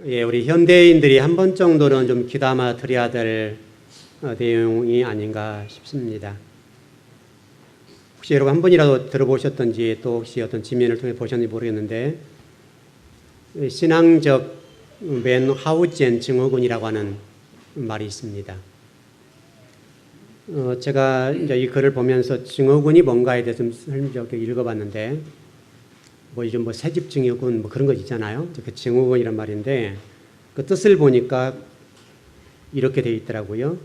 예, 우리 현대인들이 한 번 정도는 좀 귀담아 들여야 될 내용이 아닌가 싶습니다. 혹시 여러분 한 번이라도 들어보셨던지 또 혹시 어떤 지면을 통해 보셨는지 모르겠는데 신앙적 맨하우젠 증후군이라고 하는 말이 있습니다. 제가 이제 이 글을 보면서 증후군이 뭔가에 대해서 좀 설명적으로 읽어봤는데 요즘 새집 증후군 그런 거 있잖아요. 그 증후군이란 말인데 그 뜻을 보니까 이렇게 되어 있더라고요.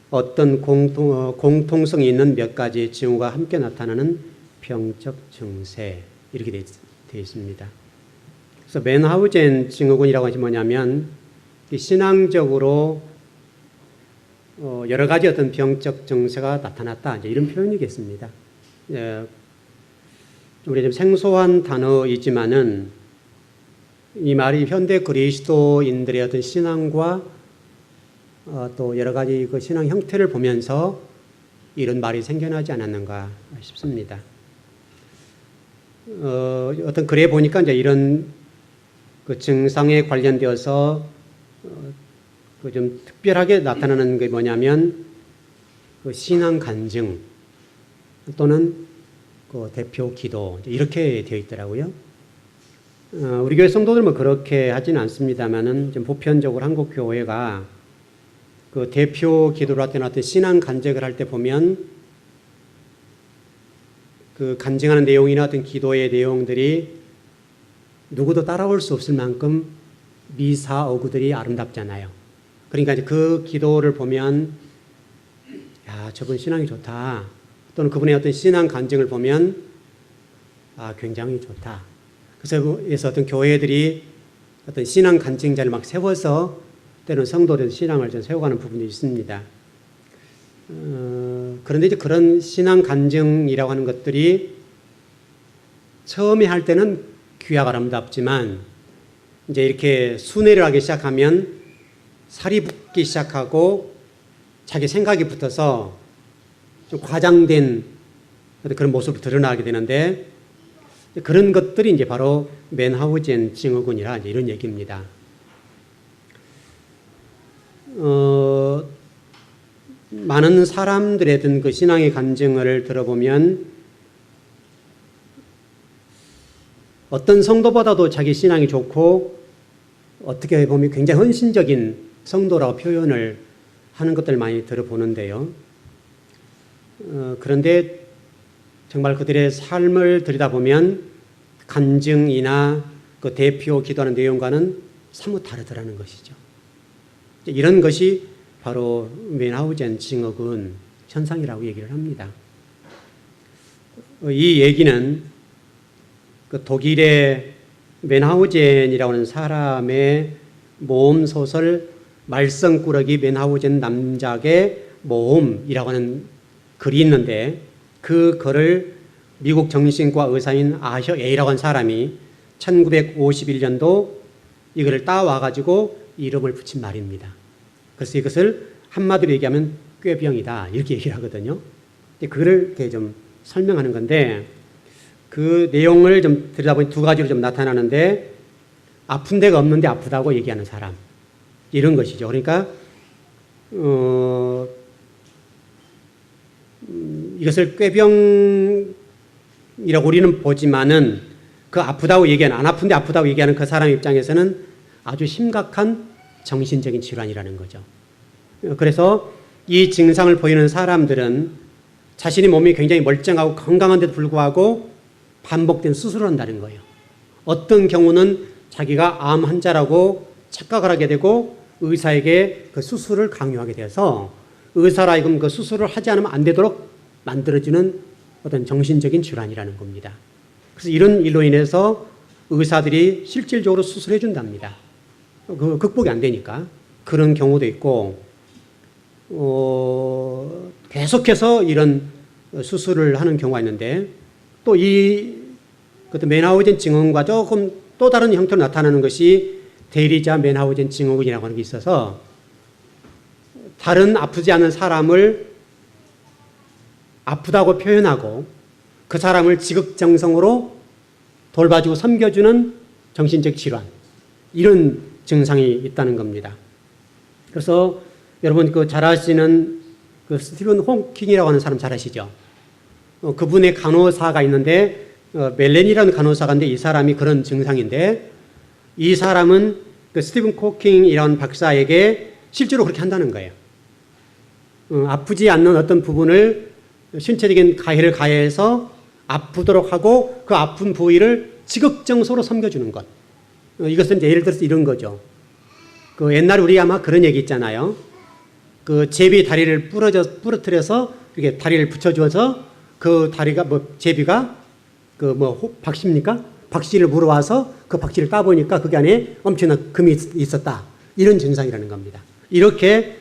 어떤 공통성이 있는 몇 가지 징후가 함께 나타나는 병적 증세 이렇게 되어 있습니다. 그래서 맨하우젠 증후군이라고 하면 뭐냐면 신앙적으로 여러 가지 어떤 병적 증세가 나타났다 이제 이런 표현이겠습니다. 우리 좀 생소한 단어이지만은 이 말이 현대 그리스도인들의 어떤 신앙과 또 여러 가지 그 신앙 형태를 보면서 이런 말이 생겨나지 않았는가 싶습니다. 어떤 글에 보니까 이제 이런 그 증상에 관련되어서 그 좀 특별하게 나타나는 게 뭐냐면 그 신앙 간증 또는 그 대표 기도 이렇게 되어 있더라고요. 우리 교회 성도들은 그렇게 하지는 않습니다만은 좀 보편적으로 한국 교회가 그 대표 기도를 할 때나 어떤 신앙 간증을 할 때 보면 그 간증하는 내용이나 어떤 기도의 내용들이 누구도 따라올 수 없을 만큼 미사 어구들이 아름답잖아요. 그러니까 이제 그 기도를 보면 야, 저분 신앙이 좋다. 또는 그분의 어떤 신앙 간증을 보면 굉장히 좋다. 그래서 어떤 교회들이 어떤 신앙 간증자를 막 세워서 때는 성도들 신앙을 좀 세워가는 부분이 있습니다. 그런데 이제 그런 신앙 간증이라고 하는 것들이 처음에 할 때는 귀하고 아름답지만 이제 이렇게 순회를 하기 시작하면 살이 붙기 시작하고 자기 생각이 붙어서 좀 과장된 그런 모습으로 드러나게 되는데 그런 것들이 이제 바로 맨하우젠 증후군이라 이제 이런 얘기입니다. 많은 사람들의 어떤 그 신앙의 간증을 들어보면 어떤 성도보다도 자기 신앙이 좋고 어떻게 보면 굉장히 헌신적인 성도라고 표현을 하는 것들 많이 들어보는데요. 그런데 정말 그들의 삶을 들여다보면 간증이나 그 대표 기도하는 내용과는 사뭇 다르더라는 것이죠. 이런 것이 바로 맨하우젠 증후군 현상이라고 얘기를 합니다. 이 얘기는 그 독일의 맨하우젠이라고 하는 사람의 모험 소설 말썽꾸러기 맨하우젠 남작의 모험이라고 하는 글이 있는데 그 글을 미국 정신과 의사인 아셔 A라고 하는 사람이 1951년도 이 글을 따와가지고 이름을 붙인 말입니다. 그래서 이것을 한마디로 얘기하면 꾀병이다 이렇게 얘기를 하거든요. 그거를 이렇게 좀 설명하는 건데 그 내용을 좀 들여다보니 두 가지로 좀 나타나는데 아픈 데가 없는데 아프다고 얘기하는 사람 이런 것이죠. 그러니까 이것을 꾀병이라고 우리는 보지만은 그 아프다고 얘기하는 안 아픈데 아프다고 얘기하는 그 사람 입장에서는 아주 심각한 정신적인 질환이라는 거죠. 그래서 이 증상을 보이는 사람들은 자신의 몸이 굉장히 멀쩡하고 건강한데도 불구하고 반복된 수술을 한다는 거예요. 어떤 경우는 자기가 암 환자라고 착각을 하게 되고 의사에게 그 수술을 강요하게 돼서 의사라 하여금 그 수술을 하지 않으면 안 되도록 만들어지는 어떤 정신적인 질환이라는 겁니다. 그래서 이런 일로 인해서 의사들이 실질적으로 수술해 준답니다. 그 극복이 안 되니까 그런 경우도 있고 계속해서 이런 수술을 하는 경우가 있는데 또 이 맨하우젠 증후군과 조금 또 다른 형태로 나타나는 것이 대리자 맨하우젠 증후군이라고 하는 게 있어서 다른 아프지 않은 사람을 아프다고 표현하고 그 사람을 지극정성으로 돌봐주고 섬겨주는 정신적 질환 이런 증상이 있다는 겁니다. 그래서 여러분 잘 아시는 스티븐 호킹이라고 하는 사람 잘 아시죠? 그분의 간호사가 있는데 멜렌이라는 간호사가 있는데 이 사람이 그런 증상인데 이 사람은 스티븐 호킹이라는 박사에게 실제로 그렇게 한다는 거예요. 아프지 않는 어떤 부분을 신체적인 가해를 가해서 아프도록 하고 그 아픈 부위를 지극정서로 섬겨주는 것. 이것은 예를 들어서 이런 거죠. 옛날에 우리 아마 그런 얘기 있잖아요. 제비 다리를 부러뜨려서 이렇게 다리를 붙여주어서 그 다리가 제비가 박씨입니까? 박씨를 물어와서 그 박씨를 까보니까 그 안에 엄청난 금이 있었다. 이런 증상이라는 겁니다. 이렇게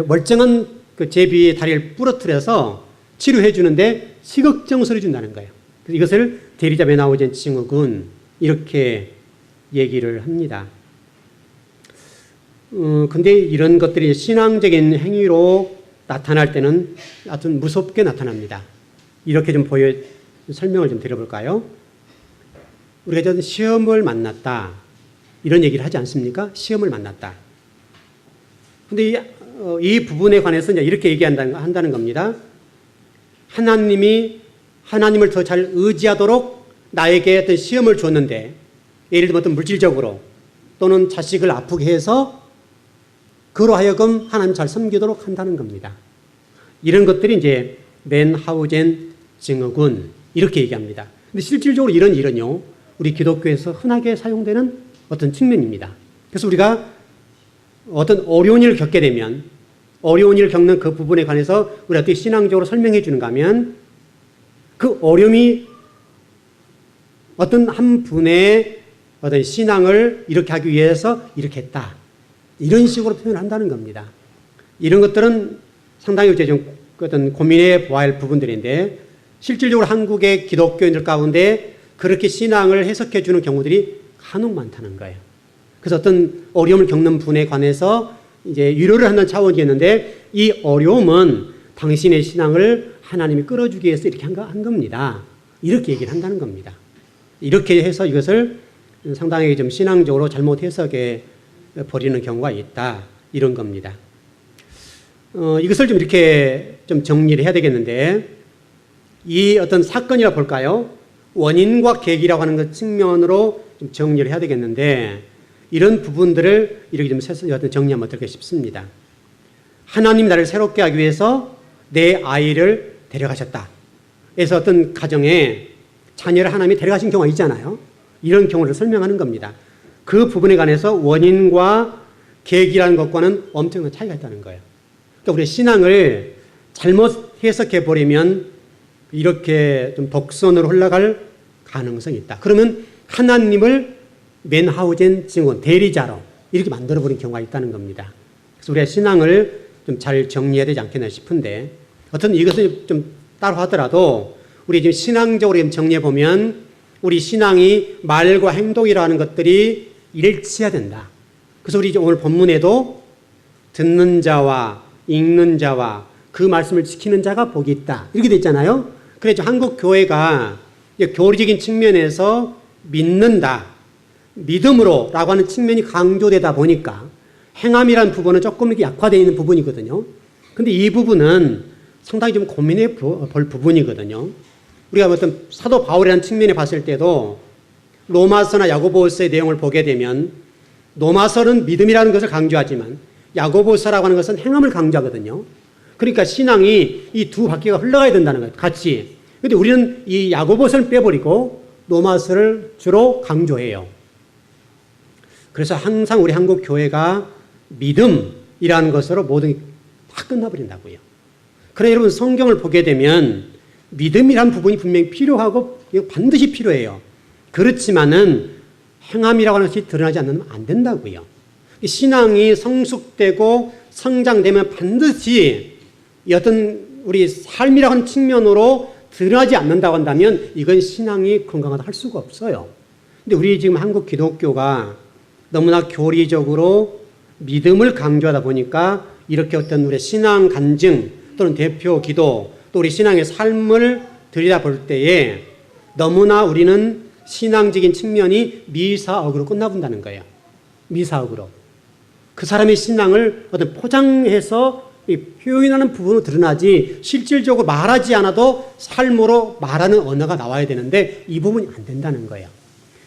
멀쩡한 제비의 다리를 부러뜨려서 치료해 주는데 시극정서를 준다는 거예요. 그래서 이것을 대리자 메나우젠 증후군 이렇게 얘기를 합니다. 근데 이런 것들이 신앙적인 행위로 나타날 때는 아주 무섭게 나타납니다. 이렇게 좀 설명을 좀 드려볼까요? 우리가 시험을 만났다. 이런 얘기를 하지 않습니까? 시험을 만났다. 근데 이 부분에 관해서 이제 이렇게 한다는 겁니다. 하나님을 더 잘 의지하도록 나에게 어떤 시험을 줬는데, 예를 들면 어떤 물질적으로 또는 자식을 아프게 해서 그로 하여금 하나님 잘 섬기도록 한다는 겁니다. 이런 것들이 이제 맨하우젠 증후군 이렇게 얘기합니다. 근데 실질적으로 이런 일은요, 우리 기독교에서 흔하게 사용되는 어떤 측면입니다. 그래서 우리가 어떤 어려운 일을 겪게 되면 어려운 일을 겪는 그 부분에 관해서 우리가 어떻게 신앙적으로 설명해 주는가 하면 그 어려움이 어떤 한 분의 어떤 신앙을 이렇게 하기 위해서 이렇게 했다. 이런 식으로 표현을 한다는 겁니다. 이런 것들은 상당히 이제 좀 어떤 고민해 보아야 할 부분들인데 실질적으로 한국의 기독교인들 가운데 그렇게 신앙을 해석해 주는 경우들이 간혹 많다는 거예요. 그래서 어떤 어려움을 겪는 분에 관해서 이제 위로를 하는 차원이었는데 이 어려움은 당신의 신앙을 하나님이 끌어주기 위해서 이렇게 한 겁니다. 이렇게 얘기를 한다는 겁니다. 이렇게 해서 이것을 상당히 좀 신앙적으로 잘못 해석해 버리는 경우가 있다. 이런 겁니다. 이것을 좀 이렇게 좀 정리를 해야 되겠는데 이 어떤 사건이라 볼까요? 원인과 계기라고 하는 것 측면으로 좀 정리를 해야 되겠는데 이런 부분들을 이렇게 좀 어떤 정리하면 어떨까 싶습니다. 하나님 나를 새롭게 하기 위해서 내 아이를 데려가셨다. 그래서 어떤 가정에 자녀를 하나님이 데려가신 경우가 있잖아요. 이런 경우를 설명하는 겁니다. 그 부분에 관해서 원인과 계기라는 것과는 엄청난 차이가 있다는 거예요. 그러니까 우리 신앙을 잘못 해석해 버리면 이렇게 좀 독선으로 흘러갈 가능성이 있다. 그러면 하나님을 맨하우젠 증후군 대리자로 이렇게 만들어버린 경우가 있다는 겁니다. 그래서 우리가 신앙을 좀 잘 정리해야 되지 않겠나 싶은데 어떤 이것을 좀 따로 하더라도 우리 지금 신앙적으로 좀 정리해 보면 우리 신앙이 말과 행동이라는 것들이 일치해야 된다. 그래서 우리 오늘 본문에도 듣는 자와 읽는 자와 그 말씀을 지키는 자가 복이 있다. 이렇게 돼 있잖아요. 그래서 한국 교회가 교리적인 측면에서 믿는다. 믿음으로 라고 하는 측면이 강조되다 보니까 행함이라는 부분은 조금 이렇게 약화되어 있는 부분이거든요. 근데 이 부분은 상당히 좀 고민해 볼 부분이거든요. 우리가 어떤 사도 바울이라는 측면에 봤을 때도 로마서나 야고보서의 내용을 보게 되면 로마서는 믿음이라는 것을 강조하지만 야고보서라고 하는 것은 행함을 강조하거든요. 그러니까 신앙이 이 두 바퀴가 흘러가야 된다는 거예요. 같이. 근데 우리는 이 야고보서를 빼버리고 로마서를 주로 강조해요. 그래서 항상 우리 한국 교회가 믿음이라는 것으로 모든 게 다 끝나버린다고요. 그러나 여러분 성경을 보게 되면 믿음이라는 부분이 분명히 필요하고 반드시 필요해요. 그렇지만은 행함이라고 하는 것이 드러나지 않으면 안 된다고요. 신앙이 성숙되고 성장되면 반드시 어떤 우리 삶이라고 하는 측면으로 드러나지 않는다고 한다면 이건 신앙이 건강하다 할 수가 없어요. 근데 우리 지금 한국 기독교가 너무나 교리적으로 믿음을 강조하다 보니까 이렇게 어떤 우리 신앙 간증 또는 대표 기도 또 우리 신앙의 삶을 들여다볼 때에 너무나 우리는 신앙적인 측면이 미사억으로 끝나본다는 거예요. 미사역으로. 그 사람의 신앙을 어떤 포장해서 표현하는 부분으로 드러나지 실질적으로 말하지 않아도 삶으로 말하는 언어가 나와야 되는데 이 부분이 안 된다는 거예요.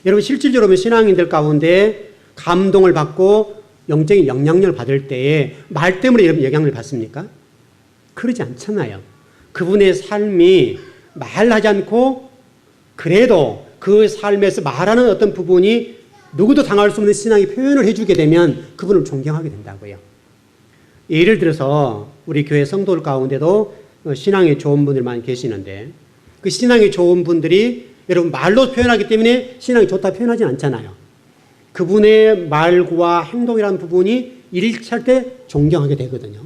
여러분 실질적으로 신앙인들 가운데 감동을 받고 영적인 영향력을 받을 때에 말 때문에 여러분 영향을 받습니까? 그러지 않잖아요. 그분의 삶이 말하지 않고 그래도 그 삶에서 말하는 어떤 부분이 누구도 당할 수 없는 신앙의 표현을 해주게 되면 그분을 존경하게 된다고요. 예를 들어서 우리 교회 성도들 가운데도 신앙이 좋은 분들 많이 계시는데 그 신앙이 좋은 분들이 여러분 말로 표현하기 때문에 신앙이 좋다 표현하지 않잖아요. 그분의 말과 행동이라는 부분이 일치할 때 존경하게 되거든요.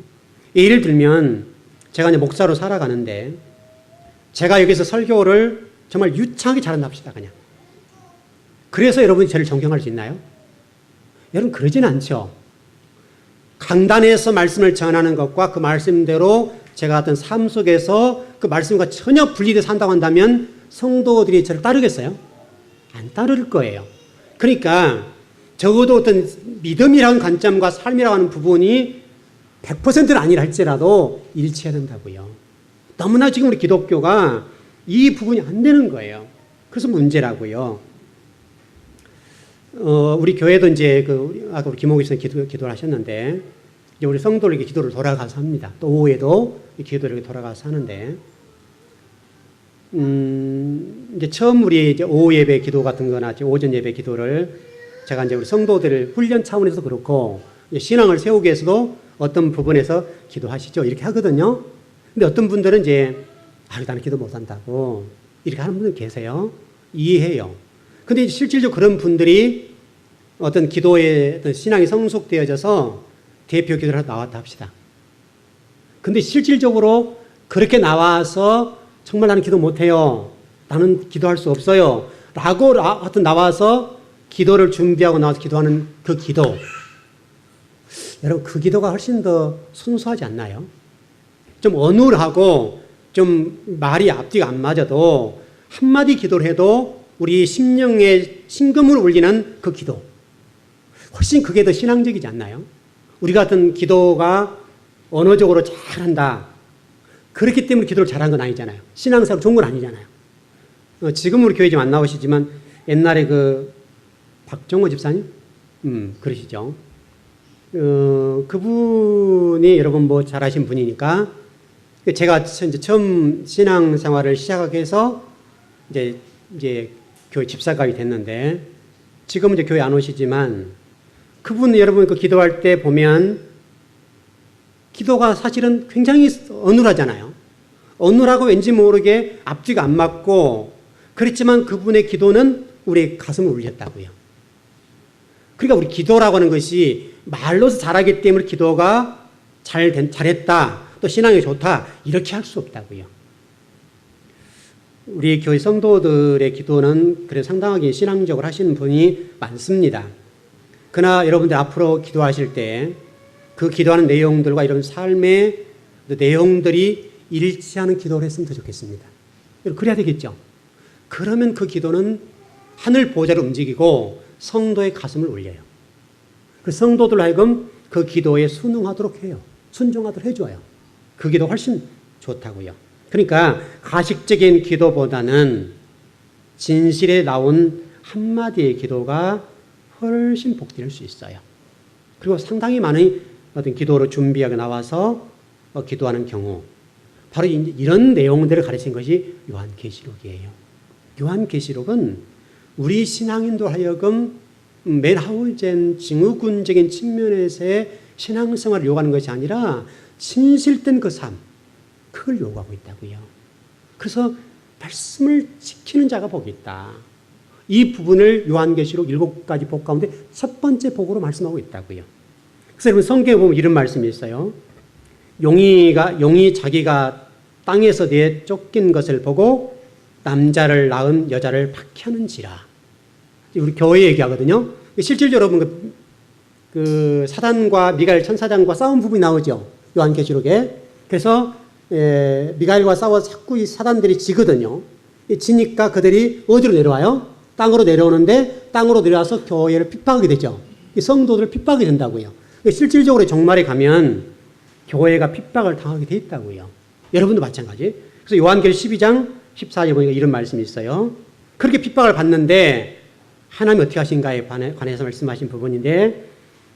예를 들면 제가 이제 목사로 살아가는데 제가 여기서 설교를 정말 유창하게 잘한다 합시다. 그냥. 그래서 여러분이 저를 존경할 수 있나요? 여러분 그러진 않죠. 강단에서 말씀을 전하는 것과 그 말씀대로 제가 어떤 삶 속에서 그 말씀과 전혀 분리돼서 산다고 한다면 성도들이 저를 따르겠어요? 안 따를 거예요. 그러니까 적어도 어떤 믿음이라는 관점과 삶이라고 하는 부분이 100%는 아니라 할지라도 일치해야 된다고요. 너무나 지금 우리 기독교가 이 부분이 안 되는 거예요. 그래서 문제라고요. 우리 교회도 이제 아까 우리 김홍기 선생님 기도를 하셨는데 이제 우리 성도들에게 기도를 돌아가서 합니다. 또 오후에도 기도를 돌아가서 하는데 이제 처음 우리 이제 오후 예배 기도 같은 거나 오전 예배 기도를 제가 이제 우리 성도들을 훈련 차원에서 그렇고 신앙을 세우기 위해서도 어떤 부분에서 기도하시죠. 이렇게 하거든요. 근데 어떤 분들은 이제 나는 기도 못한다고 이렇게 하는 분들 계세요. 이해해요. 근데 실질적으로 그런 분들이 어떤 기도에 어떤 신앙이 성숙되어져서 대표 기도를 나왔다 합시다. 근데 실질적으로 그렇게 나와서 정말 나는 기도 못해요. 나는 기도할 수 없어요. 라고 하여튼 나와서 기도를 준비하고 나와서 기도하는 그 기도. 여러분 그 기도가 훨씬 더 순수하지 않나요? 좀 어눌하고 좀 말이 앞뒤가 안 맞아도 한마디 기도를 해도 우리 심령에 심금을 울리는 그 기도. 훨씬 그게 더 신앙적이지 않나요? 우리 같은 기도가 언어적으로 잘한다. 그렇기 때문에 기도를 잘한 건 아니잖아요. 신앙사로 좋은 건 아니잖아요. 지금 우리 교회 좀 안 나오시지만 옛날에 그 박정호 집사님? 그러시죠. 그분이 여러분 뭐 잘하신 분이니까 제가 이제 처음 신앙생활을 시작하게 해서 이제 교회 집사감이 됐는데 지금은 이제 교회 안 오시지만 그분 여러분 그 기도할 때 보면 기도가 사실은 굉장히 어눌하잖아요. 어눌하고 왠지 모르게 앞뒤가 안 맞고 그렇지만 그분의 기도는 우리 가슴을 울렸다고요. 그러니까 우리 기도라고 하는 것이 말로서 잘하기 때문에 기도가 잘했다, 또 신앙이 좋다 이렇게 할 수 없다고요. 우리 교회 성도들의 기도는 그래 상당하게 신앙적으로 하시는 분이 많습니다. 그러나 여러분들 앞으로 기도하실 때 그 기도하는 내용들과 이런 삶의 내용들이 일치하는 기도를 했으면 더 좋겠습니다. 그래야 되겠죠. 그러면 그 기도는 하늘 보좌를 움직이고 성도의 가슴을 울려요. 그 성도들 하여금 그 기도에 순응하도록 해요. 순종하도록 해줘요. 그 기도 훨씬 좋다고요. 그러니까 가식적인 기도보다는 진실에 나온 한마디의 기도가 훨씬 복될 수 있어요. 그리고 상당히 많은 어떤 기도로 준비하고 나와서 기도하는 경우 바로 이런 내용들을 가르친 것이 요한계시록이에요. 요한계시록은 우리 신앙인도 하여금 맨 하우젠 증후군적인 측면에서의 신앙생활을 요구하는 것이 아니라 진실된 그 삶, 그걸 요구하고 있다고요. 그래서 말씀을 지키는 자가 복이 있다. 이 부분을 요한계시록 7가지 복 가운데 첫 번째 복으로 말씀하고 있다고요. 그래서 여러분 성경에 보면 이런 말씀이 있어요. 용이 자기가 땅에서 내쫓긴 것을 보고 남자를 낳은 여자를 박해하는지라. 우리 교회 얘기하거든요. 실질적으로 여러분 그 사단과 미가엘 천사장과 싸운 부분이 나오죠. 요한계시록에. 그래서 미가엘과 싸워서 자꾸 이 사단들이 지거든요. 지니까 그들이 어디로 내려와요? 땅으로 내려오는데 땅으로 내려와서 교회를 핍박하게 되죠. 이 성도들 핍박이 된다고요. 실질적으로 정말에 가면 교회가 핍박을 당하게 돼 있다고요. 여러분도 마찬가지. 그래서 요한계시록 12장 14절 보니까 이런 말씀이 있어요. 그렇게 핍박을 받는데 하나님이 어떻게 하신가에 관해서 말씀하신 부분인데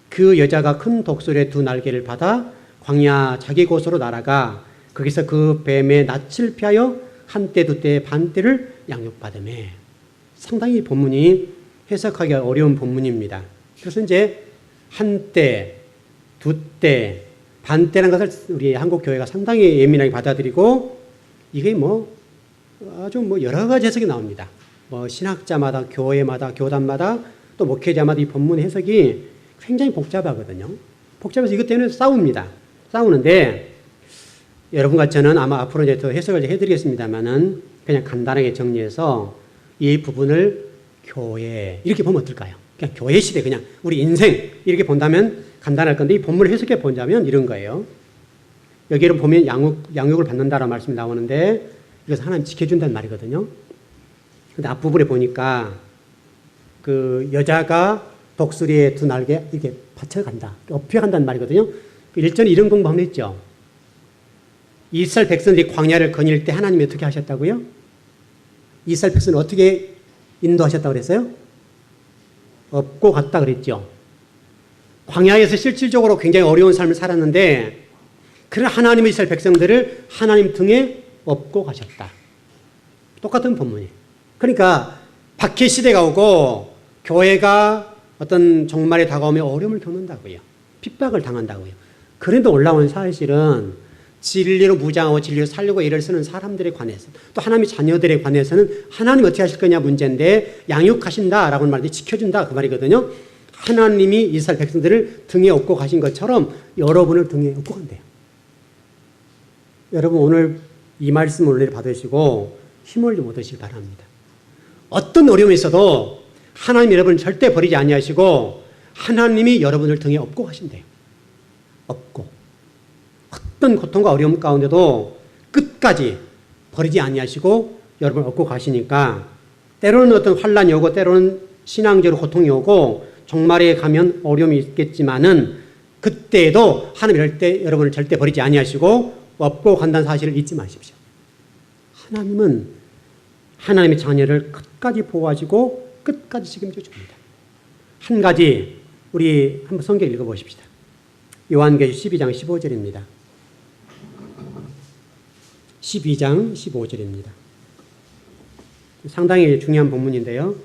그 여자가 큰 독수리의 두 날개를 받아 광야 자기 곳으로 날아가 거기서 그 뱀의 낯을 피하여 한때 두때 반때를 양육받으매. 상당히 본문이 해석하기 어려운 본문입니다. 그래서 이제 한때, 두때, 반때라는 것을 우리 한국 교회가 상당히 예민하게 받아들이고 이게 아주 여러 가지 해석이 나옵니다. 신학자마다, 교회마다, 교단마다 또 목회자마다 이 본문 해석이 굉장히 복잡하거든요. 복잡해서 이것 때문에 싸우는데 여러분과 저는 아마 앞으로 이제 더 해석을 해드리겠습니다만은 그냥 간단하게 정리해서 이 부분을 교회 이렇게 보면 어떨까요? 그냥 교회 시대 그냥 우리 인생 이렇게 본다면 간단할 건데 이 본문을 해석해 본다면 이런 거예요. 여기를 보면 양육을 받는다라는 말씀이 나오는데 이것은 하나님 지켜준다는 말이거든요. 근데 앞부분에 보니까 그 여자가 독수리의 두 날개 이렇게 받쳐간다, 업혀간다는 말이거든요. 1절에 이런 공부 한번 했죠. 이스라엘 백성들이 광야를 거닐 때 하나님이 어떻게 하셨다고요? 이스라엘 백성을 어떻게 인도하셨다고 그랬어요? 업고 갔다 그랬죠. 광야에서 실질적으로 굉장히 어려운 삶을 살았는데 그런 하나님의 이스라엘 백성들을 하나님 등에 업고 가셨다. 똑같은 본문이에요. 그러니까 박해 시대가 오고 교회가 어떤 종말에 다가오며 어려움을 겪는다고요. 핍박을 당한다고요. 그런데 올라온 사실은 진리로 무장하고 진리로 살려고 애를 쓰는 사람들에 관해서 또 하나님의 자녀들에 관해서는 하나님 어떻게 하실 거냐 문제인데 양육하신다라고 말하는데 지켜준다 그 말이거든요. 하나님이 이스라엘 백성들을 등에 업고 가신 것처럼 여러분을 등에 업고 간대요. 여러분 오늘 이 말씀을 오늘 받으시고 힘을 좀 얻으시기 바랍니다. 어떤 어려움이 있어도 하나님 여러분을 절대 버리지 아니하시고 하나님이 여러분을 등에 업고 가신대요. 업고. 어떤 고통과 어려움 가운데도 끝까지 버리지 아니하시고 여러분을 업고 가시니까 때로는 어떤 환난이 오고 때로는 신앙적으로 고통이 오고 종말에 가면 어려움이 있겠지만은 그때에도 하나님 여러분을 절대 버리지 아니하시고 업고 간다는 사실을 잊지 마십시오. 하나님은 하나님의 자녀를 끝까지 보호하시고 끝까지 책임져 줍니다. 한 가지 우리 한번 성경 읽어보십시다. 요한계시록 12장 15절입니다. 12장 15절입니다. 상당히 중요한 본문인데요.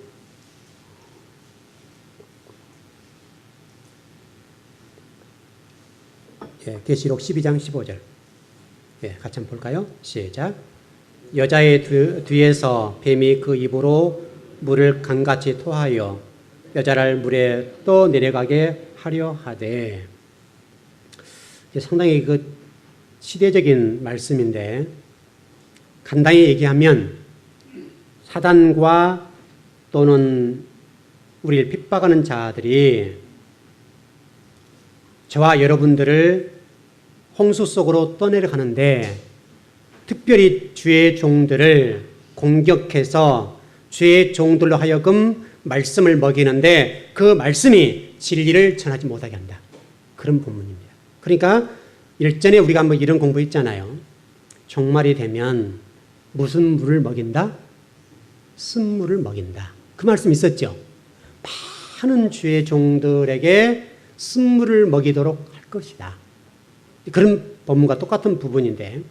계시록 12장 15절. 같이 한번 볼까요? 시작. 여자의 뒤에서 뱀이 그 입으로 물을 강같이 토하여 여자를 물에 또 내려가게 하려 하되. 상당히 그 시대적인 말씀인데 간단히 얘기하면 사단과 또는 우리를 핍박하는 자들이 저와 여러분들을 홍수 속으로 떠내려가는데 특별히 주의 종들을 공격해서 주의 종들로 하여금 말씀을 먹이는데 그 말씀이 진리를 전하지 못하게 한다. 그런 본문입니다. 그러니까 일전에 우리가 한번 이런 공부했잖아요. 종말이 되면 무슨 물을 먹인다? 쓴물을 먹인다. 그 말씀 있었죠. 많은 주의 종들에게 쓴물을 먹이도록 할 것이다. 그런 본문과 똑같은 부분인데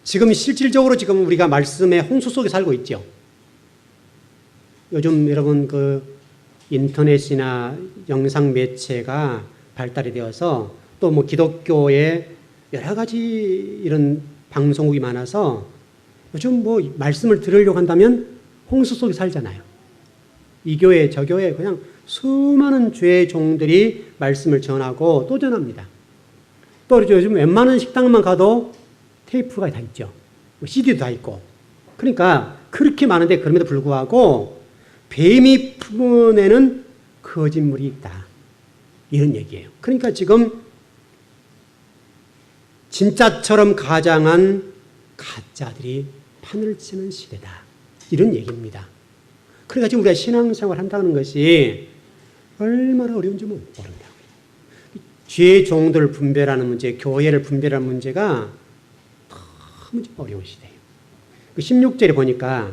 지금 실질적으로 지금 우리가 말씀의 홍수 속에 살고 있죠. 요즘 여러분 그 인터넷이나 영상 매체가 발달이 되어서 또 뭐 기독교에 여러 가지 이런 방송국이 많아서 요즘 뭐 말씀을 들으려고 한다면 홍수 속에 살잖아요. 이 교회 저 교회 그냥 수많은 주의 종들이 말씀을 전하고 또 전합니다. 또 요즘 웬만한 식당만 가도 테이프가 다 있죠. CD도 다 있고. 그러니까 그렇게 많은데 그럼에도 불구하고 뱀이 품어내는 거짓말이 있다. 이런 얘기예요. 그러니까 지금 진짜처럼 가장한 가짜들이 판을 치는 시대다. 이런 얘기입니다. 그러니까 지금 우리가 신앙생활 한다는 것이 얼마나 어려운지 모른다고요. 죄의 종들을 분별하는 문제, 교회를 분별하는 문제가 너무 어려운 시대예요. 16절에 보니까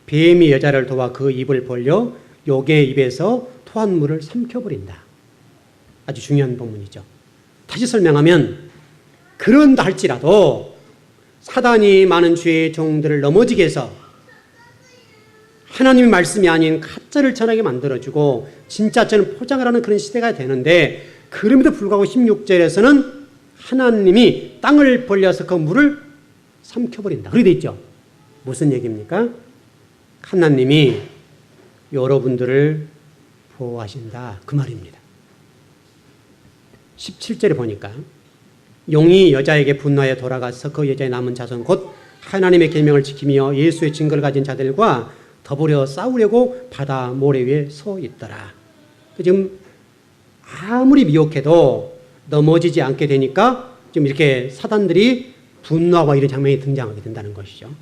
뱀이 여자를 도와 그 입을 벌려 욕의 입에서 토한 물을 삼켜버린다. 아주 중요한 본문이죠. 다시 설명하면 그런다 할지라도 사단이 많은 죄의 종들을 넘어지게 해서 하나님의 말씀이 아닌 가짜를 전하게 만들어주고 진짜처럼 포장을 하는 그런 시대가 되는데, 그럼에도 불구하고 16절에서는 하나님이 땅을 벌려서 그 물을 삼켜버린다. 그렇게 돼 있죠. 무슨 얘기입니까? 하나님이 여러분들을 보호하신다, 그 말입니다. 17절에 보니까 용이 여자에게 분노하여 돌아가서 그 여자의 남은 자손 곧 하나님의 계명을 지키며 예수의 증거를 가진 자들과 더불어 싸우려고 바다 모래 위에 서 있더라. 지금 아무리 미혹해도 넘어지지 않게 되니까 지금 이렇게 사단들이 분노하고 이런 장면이 등장하게 된다는 것이죠.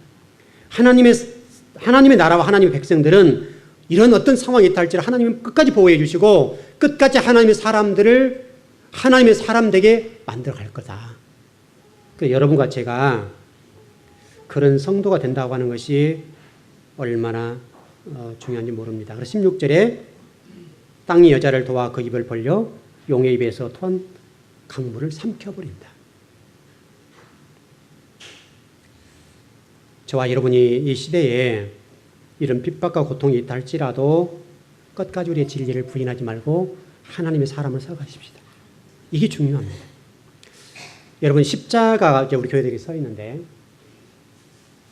하나님의 나라와 하나님의 백성들은 이런 어떤 상황이 있다 할지라도 하나님은 끝까지 보호해 주시고 끝까지 하나님의 사람들을 하나님의 사람 되게 만들어 갈 거다. 여러분과 제가 그런 성도가 된다고 하는 것이 얼마나 중요한지 모릅니다. 그래서 16절에 땅이 여자를 도와 그 입을 벌려 용의 입에서 토한 강물을 삼켜버린다. 저와 여러분이 이 시대에 이런 핍박과 고통이 있다 할지라도 끝까지 우리의 진리를 부인하지 말고 하나님의 사람을 살아가십시다. 이게 중요합니다. 여러분, 십자가가 이제 우리 교회들이 서 있는데,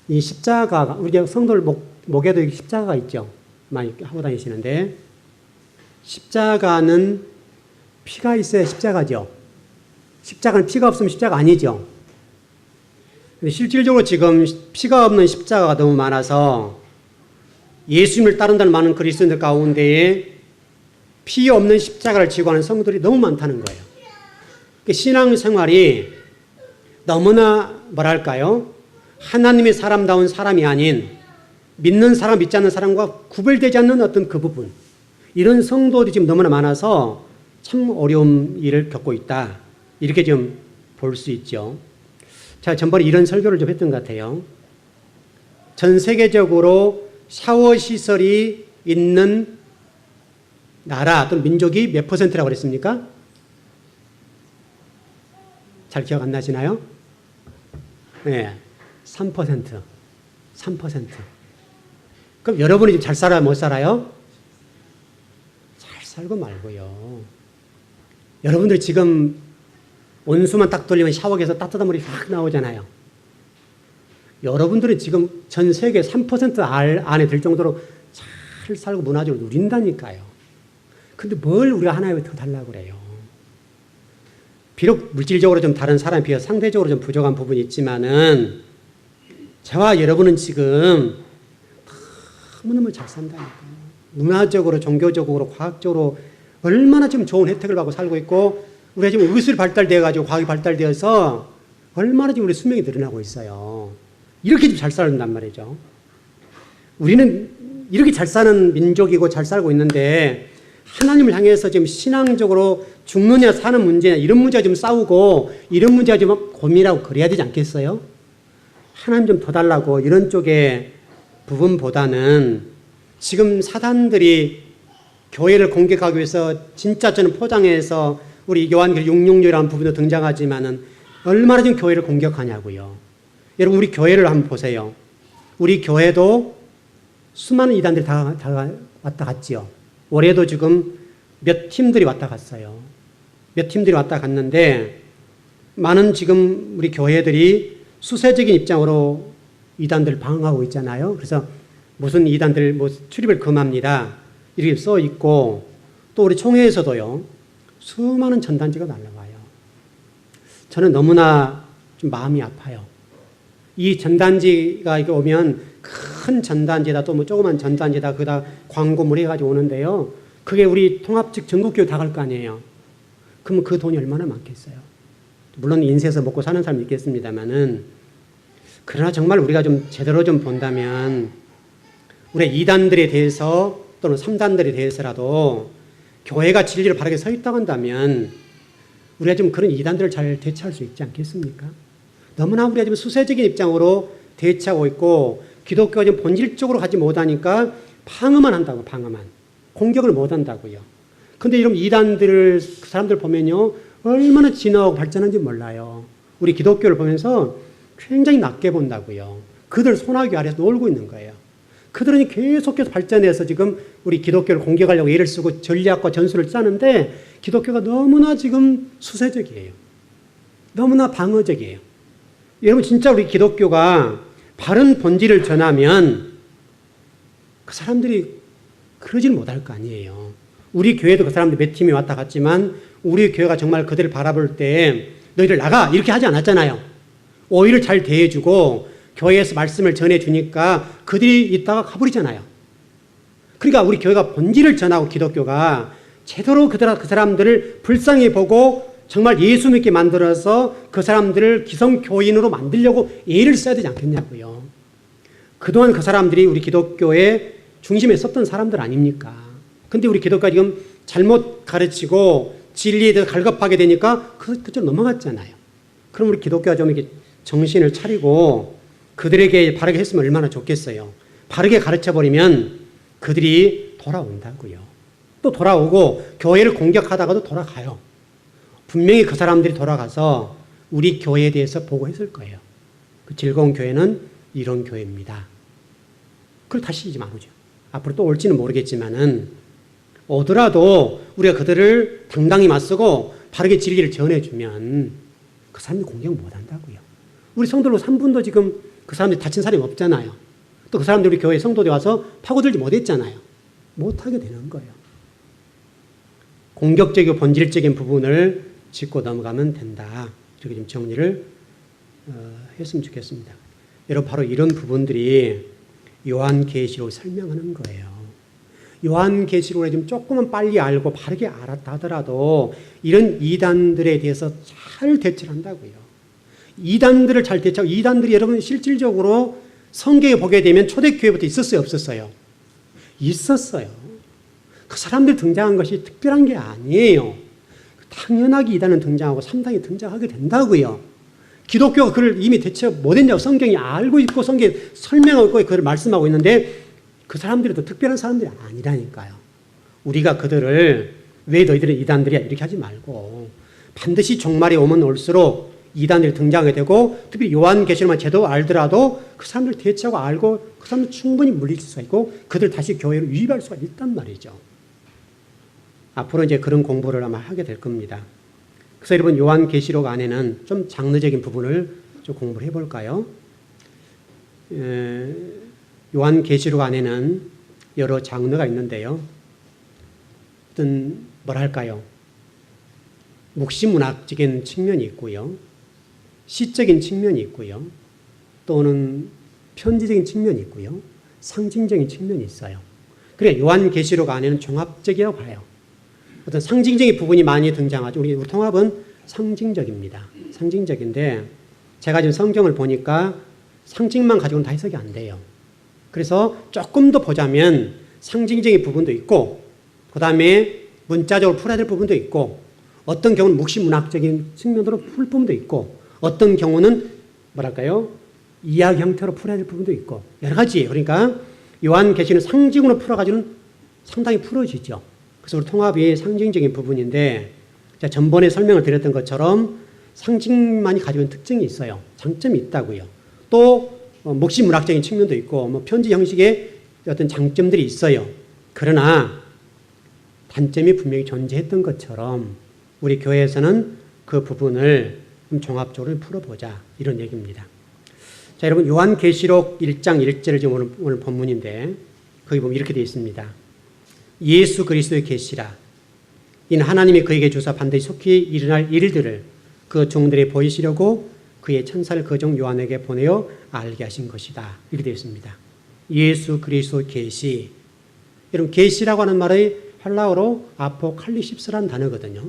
이 십자가가 우리 성도들 목에도 십자가가 있죠. 많이 하고 다니시는데, 십자가는 피가 있어야 십자가죠. 십자가는 피가 없으면 십자가 아니죠. 근데 실질적으로 지금 피가 없는 십자가가 너무 많아서 예수님을 따른다는 많은 그리스도인들 가운데에 피 없는 십자가를 지고 하는 성도들이 너무 많다는 거예요. 신앙생활이 너무나 뭐랄까요? 하나님의 사람다운 사람이 아닌 믿는 사람, 믿지 않는 사람과 구별되지 않는 어떤 그 부분, 이런 성도들이 지금 너무나 많아서 참 어려운 일을 겪고 있다, 이렇게 좀 볼 수 있죠. 자, 전번에 이런 설교를 좀 했던 것 같아요. 전 세계적으로 샤워 시설이 있는 나라 또는 민족이 몇 퍼센트라고 그랬습니까? 잘 기억 안 나시나요? 네, 3%. 3%. 그럼 여러분이 잘 살아요, 못 살아요? 잘 살고 말고요. 여러분들 지금 온수만 딱 돌리면 샤워기에서 따뜻한 물이 확 나오잖아요. 여러분들이 지금 전 세계 3% 안에 들 정도로 잘 살고 문화적으로 누린다니까요. 근데 뭘 우리가 하나님께 더 달라고 그래요? 비록 물질적으로 좀 다른 사람에 비해 상대적으로 좀 부족한 부분이 있지만은 저와 여러분은 지금 너무너무 잘 산다니까요. 문화적으로, 종교적으로, 과학적으로 얼마나 지금 좋은 혜택을 받고 살고 있고, 우리가 지금 의술이 발달되어가지고 과학이 발달되어서 얼마나 지금 우리 수명이 늘어나고 있어요. 이렇게 좀 잘 살는단 말이죠. 우리는 이렇게 잘 사는 민족이고 잘 살고 있는데 하나님을 향해서 지금 신앙적으로 죽느냐 사는 문제냐 이런 문제가 좀 싸우고 이런 문제가 좀 고민하고 그래야 되지 않겠어요? 하나님 좀 더 달라고 이런 쪽의 부분보다는 지금 사단들이 교회를 공격하기 위해서 진짜 저는 포장해서 우리 요한계시록 666이라는 부분도 등장하지만은 얼마나 지금 교회를 공격하냐고요. 여러분, 우리 교회를 한번 보세요. 우리 교회도 수많은 이단들이 다 왔다 갔지요. 올해도 지금 몇 팀들이 왔다 갔어요. 몇 팀들이 왔다 갔는데 많은 지금 우리 교회들이 수세적인 입장으로 이단들을 방어하고 있잖아요. 그래서 무슨 이단들 출입을 금합니다, 이렇게 써 있고, 또 우리 총회에서도요 수많은 전단지가 날라와요. 저는 너무나 좀 마음이 아파요. 이 전단지가 이렇게 오면 큰 전단지에다 또 뭐 조그만 전단지에다 그다 광고물 해가지고 오는데요. 그게 우리 통합직 전국교회 다 갈 거 아니에요. 그러면 그 돈이 얼마나 많겠어요. 물론 인쇄해서 먹고 사는 사람이 있겠습니다만은, 그러나 정말 우리가 좀 제대로 좀 본다면 우리 2단들에 대해서 또는 3단들에 대해서라도 교회가 진리를 바르게 서 있다고 한다면 우리가 좀 그런 이단들을 잘 대처할 수 있지 않겠습니까? 너무나 우리가 지금 수세적인 입장으로 대처하고 있고 기독교가 좀 본질적으로 가지 못하니까 방어만 한다고, 방어만. 공격을 못 한다고요. 근데 이런 이단들, 그 사람들 보면요, 얼마나 진화하고 발전한지 몰라요. 우리 기독교를 보면서 굉장히 낮게 본다고요. 그들 손아귀 아래서 놀고 있는 거예요. 그들은 계속해서 발전해서 지금 우리 기독교를 공격하려고 애를 쓰고 전략과 전술을 짜는데 기독교가 너무나 지금 수세적이에요. 너무나 방어적이에요. 여러분 진짜 우리 기독교가 바른 본질을 전하면 그 사람들이 그러질 못할 거 아니에요. 우리 교회도 그 사람들 몇 팀이 왔다 갔지만 우리 교회가 정말 그들을 바라볼 때 너희들 나가 이렇게 하지 않았잖아요. 오히려 잘 대해주고 교회에서 말씀을 전해주니까 그들이 있다가 가버리잖아요. 그러니까 우리 교회가 본질을 전하고 기독교가 제대로 그 사람들을 불쌍히 보고 정말 예수 믿게 만들어서 그 사람들을 기성교인으로 만들려고 애를 써야 되지 않겠냐고요. 그동안 그 사람들이 우리 기독교의 중심에 섰던 사람들 아닙니까? 근데 우리 기독교가 지금 잘못 가르치고 진리에 대해서 갈급하게 되니까 그쪽으로 넘어갔잖아요. 그럼 우리 기독교가 좀 이렇게 정신을 차리고 그들에게 바르게 했으면 얼마나 좋겠어요. 바르게 가르쳐버리면 그들이 돌아온다고요. 또 돌아오고 교회를 공격하다가도 돌아가요. 분명히 그 사람들이 돌아가서 우리 교회에 대해서 보고했을 거예요. 그 즐거운 교회는 이런 교회입니다. 그걸 다시 이제 안 오죠. 앞으로 또 올지는 모르겠지만은 오더라도 우리가 그들을 당당히 맞서고 바르게 진리를 전해주면 그 사람들이 공격 못한다고요. 우리 성도로 3분도 지금 그 사람들이 다친 사람이 없잖아요. 또 그 사람들이 우리 교회 성도들이 와서 파고들지 못했잖아요. 못하게 되는 거예요. 공격적이고 본질적인 부분을 짚고 넘어가면 된다. 이렇게 좀 정리를 했으면 좋겠습니다. 여러분 바로 이런 부분들이 요한계시록을 설명하는 거예요. 요한계시록을 좀 조금은 빨리 알고 바르게 알았다 하더라도 이런 이단들에 대해서 잘 대처를 한다고요. 이단들을 잘 대처하고 이단들이 여러분 실질적으로 성경에 보게 되면 초대교회부터 있었어요, 없었어요? 있었어요. 그 사람들 등장한 것이 특별한 게 아니에요. 당연하게 이단은 등장하고 3당이 등장하게 된다고요. 기독교가 그를 이미 대처 못했냐고 성경이 알고 있고 성경에 설명하고 있고 그걸 말씀하고 있는데 그 사람들이 더 특별한 사람들이 아니라니까요. 우리가 그들을 왜 너희들은 이단들이야 이렇게 하지 말고 반드시 종말이 오면 올수록 이단들이 등장하게 되고 특히 요한계시록만 제대로 알더라도 그 사람들 대처하고 알고 그 사람들 충분히 물리칠 수가 있고 그들 다시 교회로 유입할 수가 있단 말이죠. 앞으로 이제 그런 공부를 아마 하게 될 겁니다. 그래서 여러분 요한계시록 안에는 좀 장르적인 부분을 좀 공부를 해볼까요? 요한계시록 안에는 여러 장르가 있는데요. 어떤 뭐랄까요? 묵시문학적인 측면이 있고요. 시적인 측면이 있고요. 또는 편지적인 측면이 있고요. 상징적인 측면이 있어요. 그래 요한계시록 안에는 종합적이라고 봐요. 어떤 상징적인 부분이 많이 등장하죠. 우리 통합은 상징적입니다. 상징적인데 제가 지금 성경을 보니까 상징만 가지고는 다 해석이 안 돼요. 그래서 조금 더 보자면 상징적인 부분도 있고 그 다음에 문자적으로 풀어야 될 부분도 있고 어떤 경우는 묵시문학적인 측면으로 풀 부분도 있고 어떤 경우는 뭐랄까요? 이야기 형태로 풀어야 될 부분도 있고 여러 가지예요. 그러니까 요한계시는 상징으로 풀어가지고는 상당히 풀어지죠. 그래서 우리 통합이 상징적인 부분인데 제가 전번에 설명을 드렸던 것처럼 상징만이 가지고 있는 특징이 있어요. 장점이 있다고요. 또 묵시문학적인 측면도 있고 뭐 편지 형식의 어떤 장점들이 있어요. 그러나 단점이 분명히 존재했던 것처럼 우리 교회에서는 그 부분을 좀 종합적으로 풀어보자 이런 얘기입니다. 자, 여러분 요한계시록 1장 1절을 지금 오늘 본문인데 거기 보면 이렇게 되어 있습니다. 예수 그리스도의 계시라. 이는 하나님이 그에게 주사 반드시 속히 일어날 일들을 그 종들에 보이시려고 그의 천사를 그 종 요한에게 보내어 알게 하신 것이다. 이렇게 되어 있습니다. 예수 그리스도 계시. 여러분 계시라고 하는 말의 헬라어로 아포칼리십스라는 단어거든요.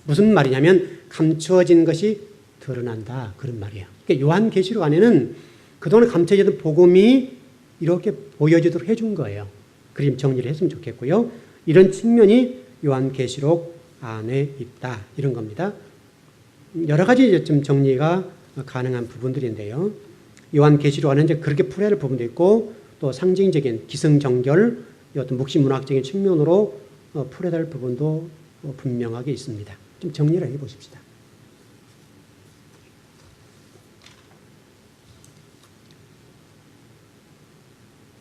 무슨 말이냐면 감추어진 것이 드러난다 그런 말이에요. 그러니까 요한계시록 안에는 그동안 감춰지던 복음이 이렇게 보여지도록 해준 거예요. 그림 정리를 했으면 좋겠고요. 이런 측면이 요한계시록 안에 있다. 이런 겁니다. 여러 가지 좀 정리가 가능한 부분들인데요. 요한계시록 안에 이제 그렇게 풀어야 할 부분도 있고 또 상징적인 기승전결, 어떤 묵시문학적인 측면으로 풀어야 할 부분도 분명하게 있습니다. 좀 정리를 해 보십시다.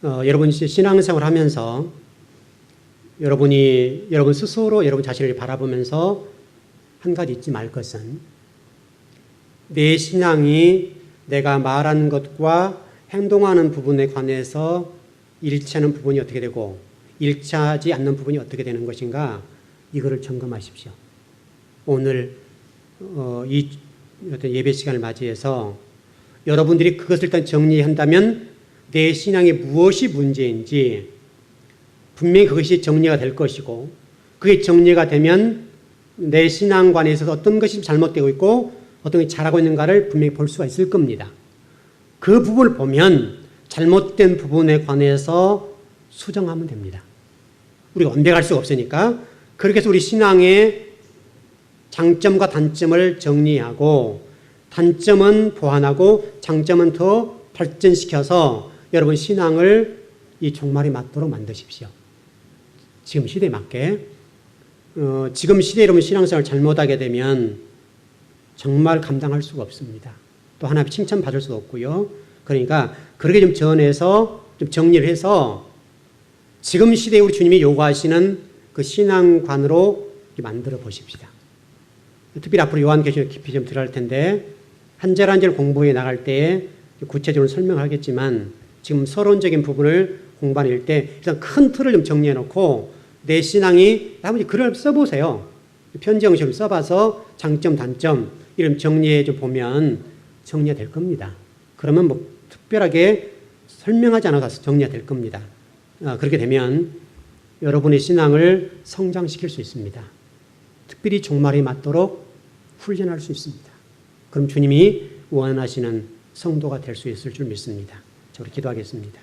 여러분 신앙생활 하면서 여러분 스스로 여러분 자신을 바라보면서 한 가지 잊지 말 것은 내 신앙이 내가 말하는 것과 행동하는 부분에 관해서 일치하는 부분이 어떻게 되고 일치하지 않는 부분이 어떻게 되는 것인가 이거를 점검하십시오. 오늘 이 어떤 예배 시간을 맞이해서 여러분들이 그것을 일단 정리한다면 내 신앙에 무엇이 문제인지 분명히 그것이 정리가 될 것이고 그게 정리가 되면 내 신앙관에 있어서 어떤 것이 잘못되고 있고 어떤 것이 잘하고 있는가를 분명히 볼 수가 있을 겁니다. 그 부분을 보면 잘못된 부분에 관해서 수정하면 됩니다. 우리가 완벽할 수가 없으니까 그렇게 해서 우리 신앙의 장점과 단점을 정리하고 단점은 보완하고 장점은 더 발전시켜서 여러분 신앙을 이 종말에 맞도록 만드십시오. 지금 시대에 맞게. 지금 시대에 여러분 신앙생활을 잘못하게 되면 정말 감당할 수가 없습니다. 또 하나님 칭찬받을 수도 없고요. 그러니까 그렇게 좀 전해서 좀 정리를 해서 지금 시대에 우리 주님이 요구하시는 그 신앙관으로 만들어 보십시다. 특별히 앞으로 요한계시록 깊이 좀 들어갈 텐데 한 절 한 절 공부해 나갈 때에 구체적으로 설명하겠지만 지금 서론적인 부분을 공부할 때 일단 큰 틀을 좀 정리해 놓고 내 신앙이 아버지 글을 써보세요. 편지 형식으로 써봐서 장점 단점 이런 정리해 좀 보면 정리가 될 겁니다. 그러면 뭐 특별하게 설명하지 않아도 정리가 될 겁니다. 그렇게 되면 여러분의 신앙을 성장시킬 수 있습니다. 특별히 종말에 맞도록 훈련할 수 있습니다. 그럼 주님이 원하시는 성도가 될 수 있을 줄 믿습니다. 자, 우리 기도하겠습니다.